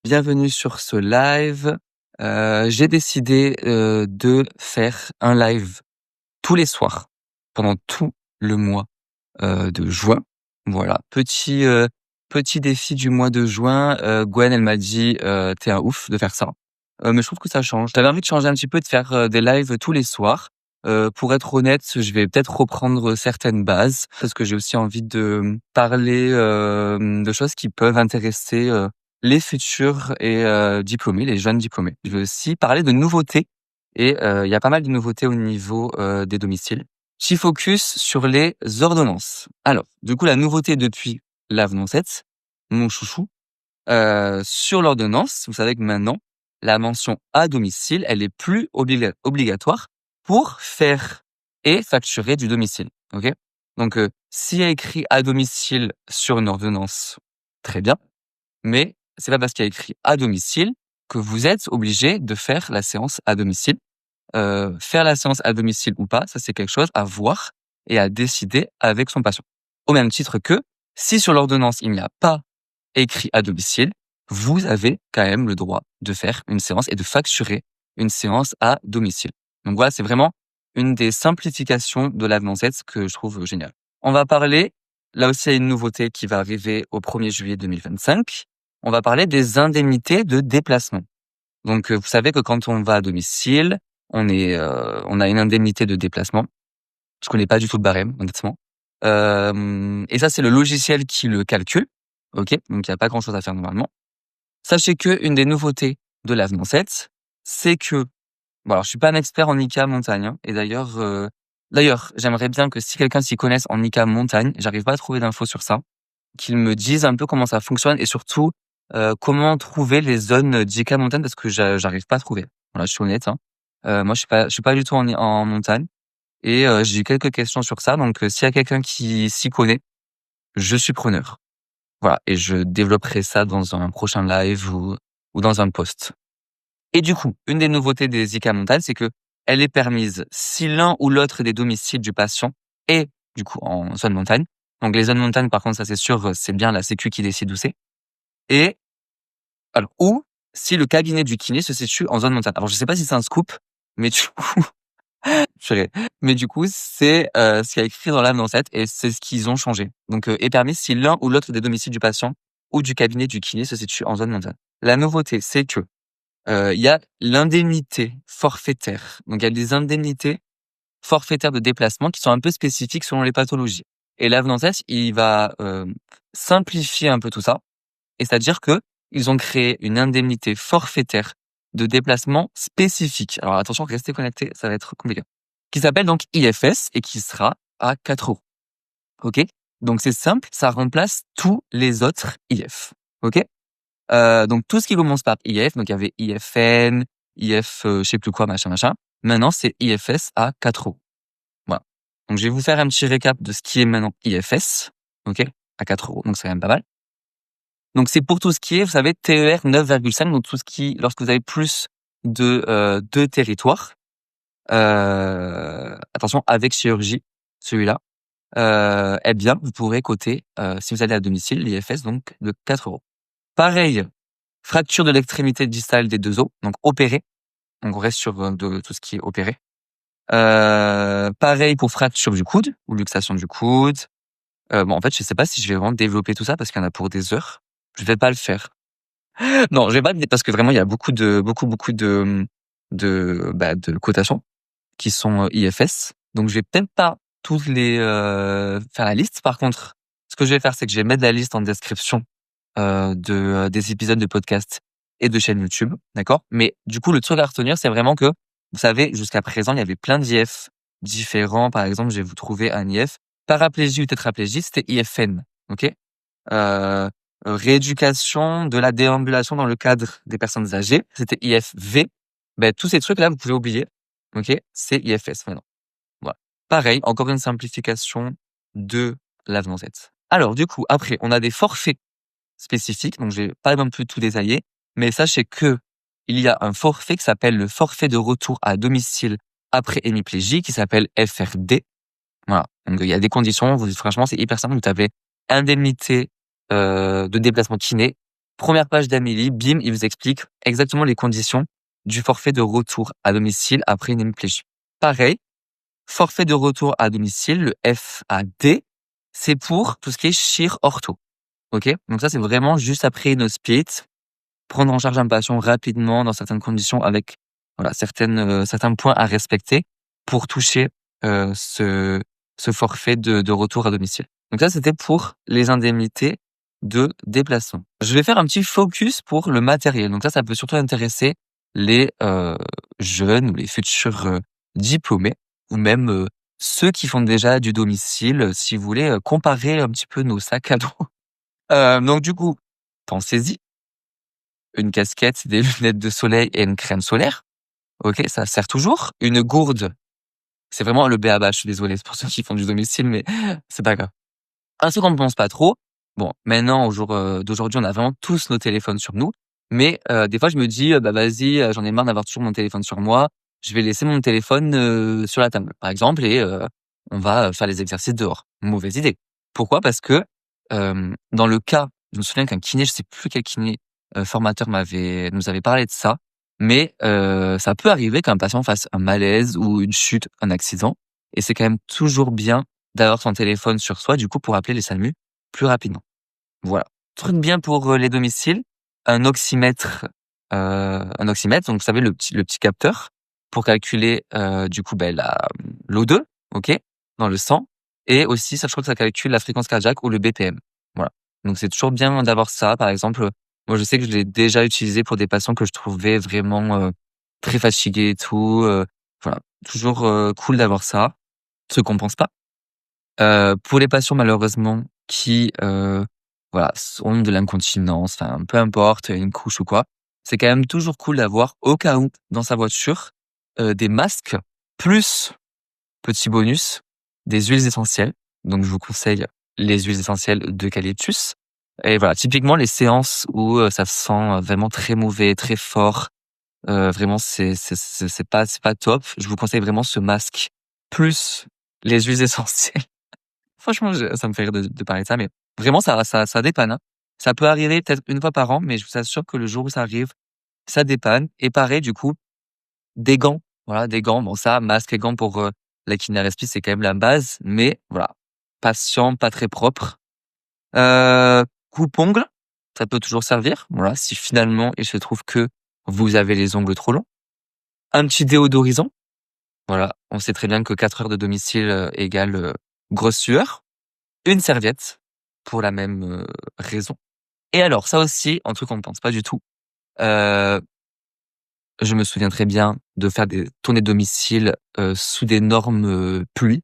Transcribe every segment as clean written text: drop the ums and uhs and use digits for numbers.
Bienvenue sur ce live. J'ai décidé, de faire un live tous les soirs pendant tout le mois, de juin. Voilà, petit défi du mois de juin. Gwen, elle m'a dit: «Tu un ouf de faire ça». Mais je trouve que ça change. J'avais envie de changer un petit peu, de faire, des lives tous les soirs. Pour être honnête, je vais peut-être reprendre certaines bases parce que j'ai aussi envie de, parler, de choses qui peuvent intéresser, les futurs et diplômés, les jeunes diplômés. Je vais aussi parler de nouveautés et il y a pas mal de nouveautés au niveau, des domiciles. Petit focus sur les ordonnances. Alors, du coup, la nouveauté depuis l'avenant 7, mon chouchou, sur l'ordonnance, vous savez que maintenant, la mention «à domicile», elle est plus obligatoire pour faire et facturer du domicile. OK? Donc, s'il y a écrit «à domicile» sur une ordonnance, très bien, mais c'est pas parce qu'il y a écrit «à domicile» que vous êtes obligé de faire la séance à domicile. Faire la séance à domicile ou pas, ça c'est quelque chose à voir et à décider avec son patient. Au même titre que si sur l'ordonnance il n'y a pas écrit à domicile, vous avez quand même le droit de faire une séance et de facturer une séance à domicile. Donc voilà, c'est vraiment une des simplifications de l'avenant Z que je trouve génial. On va parler, là aussi il y a une nouveauté qui va arriver au 1er juillet 2025. On va parler des indemnités de déplacement. Donc, vous savez que quand on va à domicile, on a une indemnité de déplacement. Je connais pas du tout le barème, honnêtement. Et ça, c'est le logiciel qui le calcule. OK? Donc il y a pas grand chose à faire normalement. Sachez qu'une des nouveautés de l'avenant 7, c'est que bon, alors je suis pas un expert en ICA montagne, hein, et d'ailleurs, j'aimerais bien que si quelqu'un s'y connaisse en ICA montagne, j'arrive pas à trouver d'infos sur ça, qu'il me dise un peu comment ça fonctionne et surtout, comment trouver les zones d'ICA montagne parce que j'arrive pas à trouver. Voilà, je suis honnête, hein. Moi, je suis pas du tout en montagne et j'ai eu quelques questions sur ça, donc s'il y a quelqu'un qui s'y connaît, je suis preneur. Voilà, et je développerai ça dans un prochain live ou dans un post. Et du coup, une des nouveautés des ICA montagne, c'est que elle est permise si l'un ou l'autre des domiciles du patient est du coup en zone montagne. Donc les zones montagne, par contre, ça c'est sûr, c'est bien la sécu qui décide où c'est. Et alors ou si le cabinet du kiné se situe en zone montagne. Alors je sais pas si c'est un scoop, mais du coup purée, mais du coup c'est, ce qu'il y a écrit dans l'avenant 7 et c'est ce qu'ils ont changé. Donc, est permis si l'un ou l'autre des domiciles du patient ou du cabinet du kiné se situe en zone montagne. La nouveauté, c'est que, il y a l'indemnité forfaitaire. Donc il y a des indemnités forfaitaires de déplacement qui sont un peu spécifiques selon les pathologies. Et l'avenant 7, il va, simplifier un peu tout ça. Et c'est-à-dire que ils ont créé une indemnité forfaitaire de déplacement spécifique. Alors attention, restez connectés, ça va être compliqué. Qui s'appelle donc IFS et qui sera à 4 €. OK? Donc c'est simple, ça remplace tous les autres IF. OK? Donc tout ce qui commence par IF, donc il y avait IFN, IF, je sais plus quoi, machin, machin. Maintenant, c'est IFS à 4 €. Voilà. Donc je vais vous faire un petit récap de ce qui est maintenant IFS. OK? À 4 €, donc c'est quand même pas mal. Donc c'est pour tout ce qui est, vous savez, TER 9,5, donc tout ce qui lorsque vous avez plus de, 2 territoires, attention avec chirurgie, celui-là, eh bien vous pourrez coter, si vous allez à domicile, l'IFS donc de 4 €. Pareil, fracture de l'extrémité distale des 2 os, donc opéré, donc on reste sur, de tout ce qui est opéré. Pareil pour fracture du coude ou luxation du coude. Bon en fait, je sais pas si je vais vraiment développer tout ça parce qu'il y en a pour des heures. Je vais pas le faire. Non, je vais pas parce que vraiment il y a beaucoup de cotations qui sont, IFS. Donc je vais peut-être pas toutes les, faire la liste. Par contre, ce que je vais faire, c'est que je vais mettre la liste en description, des épisodes de podcast et de chaînes YouTube, d'accord? Mais du coup, le truc à retenir, c'est vraiment que, vous savez, jusqu'à présent, il y avait plein d'IF différents. Par exemple, je vais vous trouver un IF paraplégie ou tétraplégie, c'était IFN, OK? Heu rééducation de la déambulation dans le cadre des personnes âgées, c'était IFV. Ben tous ces trucs-là, vous pouvez oublier, OK? C'est IFS maintenant. Voilà. Pareil, encore une simplification de l'avenant Z. Alors du coup, après, on a des forfaits spécifiques, donc je vais pas non plus tout détailler, mais sachez que il y a un forfait qui s'appelle le forfait de retour à domicile après hémiplégie, qui s'appelle FRD. Voilà, donc il y a des conditions, vous franchement, c'est hyper simple, vous tapez indemnité, de déplacement kiné Première page d'Amélie, bim, il vous explique exactement les conditions du forfait de retour à domicile après une hémiplégie. Pareil, forfait de retour à domicile, le FAD, c'est pour tout ce qui est chir ortho. OK? Donc ça, c'est vraiment juste après une hospite, prendre en charge un patient rapidement dans certaines conditions avec, voilà, certains points à respecter pour toucher, ce forfait de retour à domicile. Donc ça, c'était pour les indemnités de déplacement. Je vais faire un petit focus pour le matériel. Donc ça peut surtout intéresser les, jeunes ou les futurs, diplômés ou même, ceux qui font déjà du domicile, si vous voulez, comparer un petit peu nos sacs à dos. Donc du coup, pensez-y, une casquette, des lunettes de soleil et une crème solaire. OK, ça sert toujours. Une gourde, c'est vraiment le b.a-ba, je suis désolé, c'est pour ceux qui font du domicile, mais c'est pas grave. Un truc qu'on ne pense pas trop, bon, maintenant, au jour, d'aujourd'hui, on a vraiment tous nos téléphones sur nous, mais des fois, je me dis: «Bah, vas-y, j'en ai marre d'avoir toujours mon téléphone sur moi, je vais laisser mon téléphone, sur la table», par exemple et on va, faire les exercices dehors. Mauvaise idée. Pourquoi? Parce que, dans le cas, je me souviens qu'un kiné, je sais plus quel kiné, formateur nous avait parlé de ça, mais ça peut arriver qu'un patient fasse un malaise ou une chute, un accident et c'est quand même toujours bien d'avoir son téléphone sur soi, du coup, pour appeler les SAMU plus rapidement. Voilà. Truc bien pour, les domiciles, un oxymètre, donc vous savez le petit capteur pour calculer, du coup, l'O2, OK, dans le sang et aussi ça, je crois que ça calcule la fréquence cardiaque ou le BPM. Voilà. Donc c'est toujours bien d'avoir ça. Par exemple, moi je sais que je l'ai déjà utilisé pour des patients que je trouvais vraiment, très fatigués et tout, voilà. Toujours, cool d'avoir ça. Truc qu'on pense pas. Pour les patients malheureusement qui, voilà, ont de l'incontinence, enfin peu importe, une couche ou quoi, c'est quand même toujours cool d'avoir au cas où dans sa voiture, des masques plus, petit bonus, des huiles essentielles. Donc je vous conseille les huiles essentielles d'eucalyptus et voilà, typiquement les séances où, ça sent vraiment très mauvais, très fort, vraiment c'est pas top. Je vous conseille vraiment ce masque plus les huiles essentielles. Franchement, ça me fait rire de parler de ça, mais vraiment ça dépanne, hein. Ça peut arriver peut-être une fois par an, mais je vous assure que le jour où ça arrive, ça dépanne et pareil du coup, des gants, voilà, des gants. Bon ça, masque et gants pour, la kiné-respi, c'est quand même la base, mais voilà, patient, pas très propre. Coupe-ongles, ça peut toujours servir, voilà, si finalement il se trouve que vous avez les ongles trop longs. Un petit déodorisant, voilà, on sait très bien que 4 heures de domicile, égale, grosse sueur. Une serviette pour la même, raison et alors ça aussi, un truc qu'on ne pense pas du tout, heu, je me souviens très bien de faire des tournées de domicile, sous d'énormes, pluies,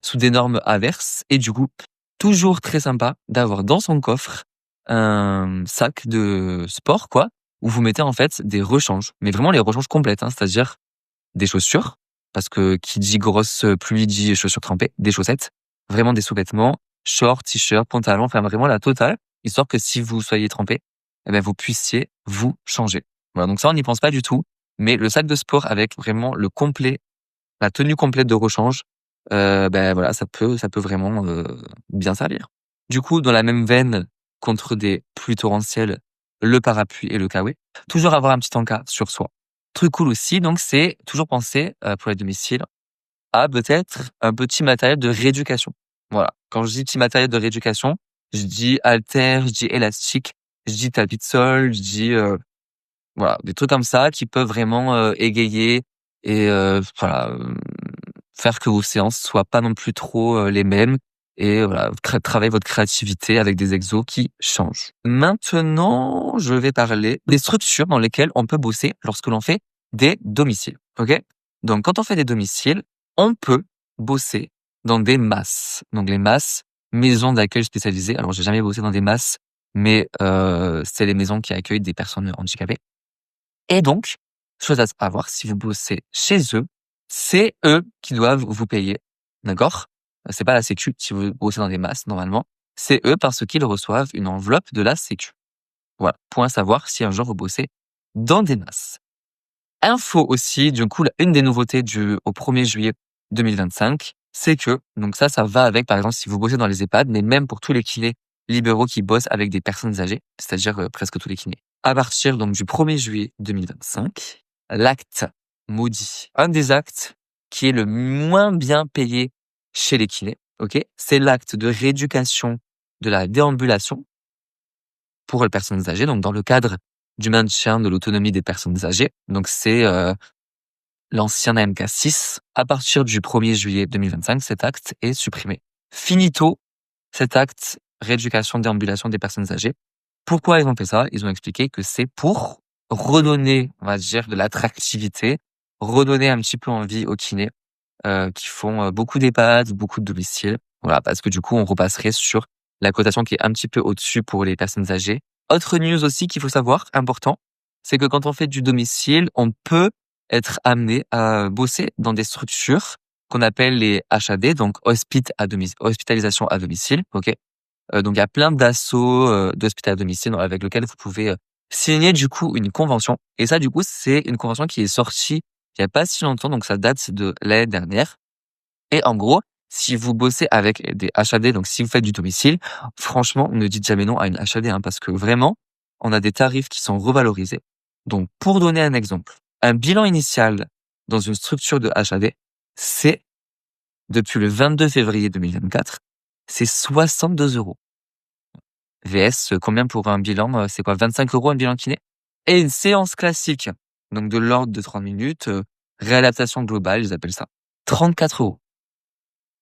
sous d'énormes averses et du coup, toujours très sympa d'avoir dans son coffre un sac de sport quoi, où vous mettez en fait des rechanges, mais vraiment les rechanges complètes, hein, c'est-à-dire des chaussures, parce que qui dit grosse, pluie dit chaussures trempées, des chaussettes, vraiment des sous-vêtements, shorts, t-shirts, pantalons, enfin vraiment la totale, histoire que si vous soyez trempé, eh ben, vous puissiez vous changer. Voilà, donc ça, on n'y pense pas du tout, mais le sac de sport avec vraiment le complet, la tenue complète de rechange, voilà, ça peut vraiment, bien servir. Du coup, dans la même veine, contre des pluies torrentielles, le parapluie et le kawaii. Toujours avoir un petit encas sur soi. Truc cool aussi, donc c'est toujours penser, pour les domiciles, à peut-être un petit matériel de rééducation. Voilà. Quand je dis petit matériel de rééducation, je dis haltère, je dis élastique, je dis tapis de sol, je dis, voilà, des trucs comme ça qui peuvent vraiment, égayer et voilà, faire que vos séances soient pas non plus trop, les mêmes et voilà, travailler votre créativité avec des exos qui changent. Maintenant, je vais parler des structures dans lesquelles on peut bosser lorsque l'on fait des domiciles, OK? Donc quand on fait des domiciles, on peut bosser dans des MAS. Donc les MAS, maisons d'accueil spécialisées. Alors j'ai jamais bossé dans des MAS, mais c'est les maisons qui accueillent des personnes handicapées. Et donc, chose à savoir, si vous bossez chez eux, c'est eux qui doivent vous payer, d'accord? C'est pas la sécu, si vous bossez dans des masses, normalement, c'est eux parce qu'ils reçoivent une enveloppe de la sécu. Voilà, point à savoir si un jour vous bossez dans des masses. Info aussi, du coup, une des nouveautés au 1er juillet 2025, c'est que, donc ça va avec, par exemple, si vous bossez dans les EHPAD, mais même pour tous les kinés libéraux qui bossent avec des personnes âgées, c'est-à-dire presque tous les kinés. À partir donc du 1er juillet 2025, l'acte maudit, un des actes qui est le moins bien payé chez les kinés, ok, c'est l'acte de rééducation de la déambulation pour les personnes âgées, donc dans le cadre du maintien de l'autonomie des personnes âgées. Donc c'est l'ancien AMK6. À partir du 1er juillet 2025, cet acte est supprimé. Finito cet acte rééducation déambulation des personnes âgées. Pourquoi ils ont fait ça? Ils ont expliqué que c'est pour redonner, on va dire, de l'attractivité, redonner un petit peu envie aux kinés qui font beaucoup d'EHPAD, beaucoup de domiciles. Voilà, parce que du coup, on repasserait sur la cotation qui est un petit peu au-dessus pour les personnes âgées. Autre news aussi qu'il faut savoir, important, c'est que quand on fait du domicile, on peut être amené à bosser dans des structures qu'on appelle les HAD, donc hospitalisation à domicile, ok. Donc il y a plein d'assauts d'hospital à domicile avec lesquels vous pouvez signer du coup une convention. Et ça, du coup, c'est une convention qui est sortie il y a pas si longtemps, donc ça date de l'année dernière. Et en gros, si vous bossez avec des HAD, donc si vous faites du domicile, franchement, ne dites jamais non à une HAD, hein, parce que vraiment, on a des tarifs qui sont revalorisés. Donc, pour donner un exemple, un bilan initial dans une structure de HAD, c'est, depuis le 22 février 2024, c'est 62 €. VS, combien pour un bilan? C'est quoi, 25 € un bilan kiné? Et une séance classique, donc de l'ordre de 30 minutes, réadaptation globale, ils appellent ça, 34 €.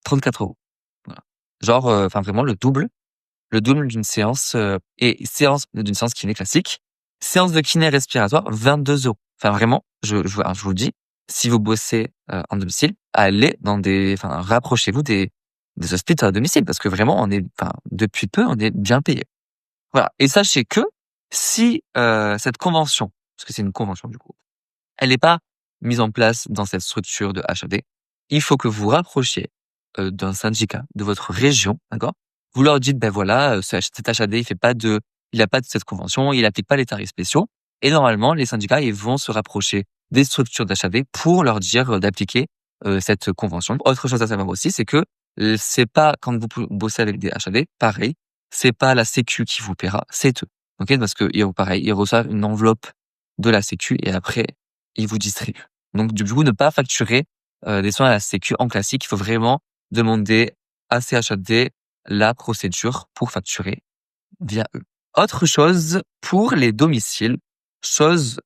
34 €. Voilà. Genre, enfin vraiment le double d'une séance, et séance d'une séance kiné classique. Séance de kiné respiratoire, 22 €. Enfin vraiment, je vous le dis, si vous bossez, en domicile, allez dans rapprochez-vous des hospitaux à domicile parce que vraiment depuis peu, on est bien payé. Voilà, et sachez que si, cette convention, parce que c'est une convention du coup, elle n'est pas mise en place dans cette structure de HAD, il faut que vous rapprochiez, d'un syndicat de votre région, d'accord? Vous leur dites: «Ben voilà, cet HAD, il a pas de cette convention, il applique pas les tarifs spéciaux», et normalement les syndicats, ils vont se rapprocher des structures d'HAD pour leur dire, d'appliquer, cette convention. Autre chose à savoir aussi, c'est que, c'est pas quand vous bossez avec des HAD, pareil, c'est pas la sécu qui vous paiera, c'est eux. OK? Parce pareil, ils reçoivent une enveloppe de la sécu et après ils vous distribuent. Donc du coup, ne pas facturer, des soins à la sécu en classique. Il faut vraiment demander à CHAD la procédure pour facturer via eux. Autre chose pour les domiciles, chose,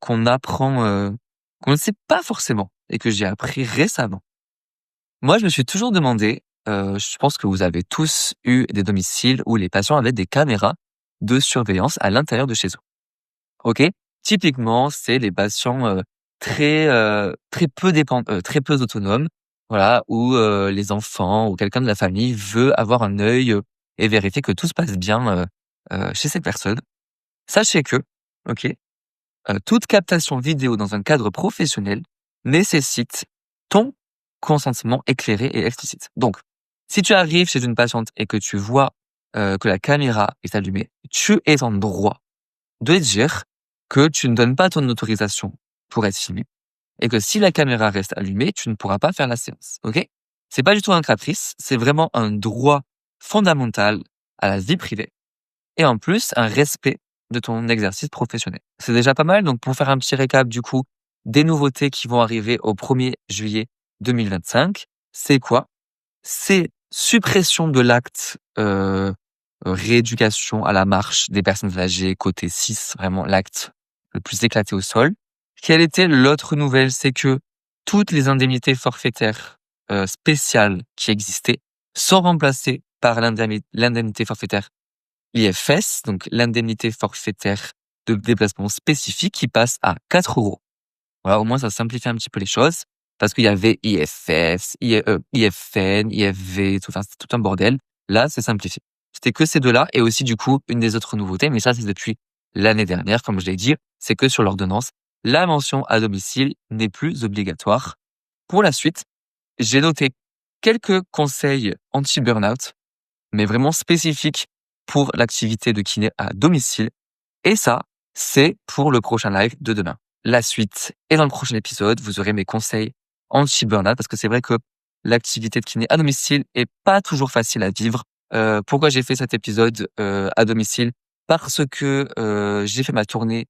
qu'on apprend, qu'on ne sait pas forcément et que j'ai appris récemment. Moi, je me suis toujours demandé, je pense que vous avez tous eu des domiciles où les patients avaient des caméras de surveillance à l'intérieur de chez eux. OK? Typiquement, c'est les patients, très peu autonomes, voilà, où, les enfants ou quelqu'un de la famille veut avoir un œil, et vérifier que tout se passe bien, chez cette personne. Sachez que, OK, toute captation vidéo dans un cadre professionnel nécessite ton consentement éclairé et explicite. Donc, si tu arrives chez une patiente et que tu vois, que la caméra est allumée, tu es en droit de dire que tu ne donnes pas ton autorisation pour être filmé et que si la caméra reste allumée, tu ne pourras pas faire la séance. OK? C'est pas du tout un caprice, c'est vraiment un droit fondamental à la vie privée et en plus un respect de ton exercice professionnel. C'est déjà pas mal, donc pour faire un petit récap du coup des nouveautés qui vont arriver au 1er juillet 2025, c'est quoi? C'est suppression de l'acte, rééducation à la marche des personnes âgées, côté 6, vraiment l'acte le plus éclaté au sol. Quelle était l'autre nouvelle? C'est que toutes les indemnités forfaitaires, spéciales qui existaient sont remplacées par l'indemnité forfaitaire IFS, donc l'indemnité forfaitaire de déplacement spécifique qui passe à 4 €. Voilà, au moins ça simplifie un petit peu les choses parce qu'il y avait IFS, IFN, IFV, tout, enfin, c'était tout un bordel. Là, c'est simplifié. C'était que ces 2 là et aussi du coup, une des autres nouveautés, mais ça, c'est depuis l'année dernière, comme je l'ai dit, c'est que sur l'ordonnance, la mention à domicile n'est plus obligatoire. Pour la suite, j'ai noté quelques conseils anti-burnout, mais vraiment spécifiques pour l'activité de kiné à domicile. Et ça, c'est pour le prochain live de demain. La suite est dans le prochain épisode. Vous aurez mes conseils anti-burnout parce que c'est vrai que l'activité de kiné à domicile est pas toujours facile à vivre. Pourquoi j'ai fait cet épisode, à domicile? Parce que, j'ai fait ma tournée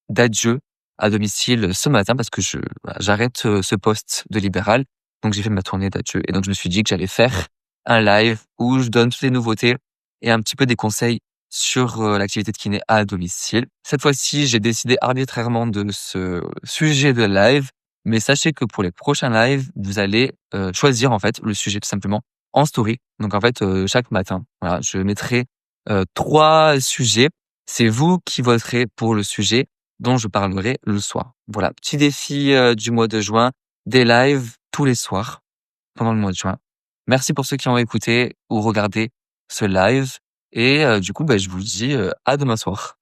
d'adieu à domicile ce matin parce que voilà, j'arrête, ce poste de libéral. Donc j'ai fait ma tournée d'adieu et donc je me suis dit que j'allais faire un live où je donne toutes les nouveautés et un petit peu des conseils sur, l'activité de kiné à domicile. Cette fois-ci, j'ai décidé arbitrairement de ce sujet de live, mais sachez que pour les prochains lives, vous allez, choisir en fait le sujet tout simplement en story. Donc en fait, chaque matin, voilà, je mettrai, 3 sujets. C'est vous qui voterez pour le sujet dont je parlerai le soir. Voilà, petit défi, du mois de juin, des lives tous les soirs pendant le mois de juin. Merci pour ceux qui ont écouté ou regardé ce live et du coup, je vous dis, à demain soir.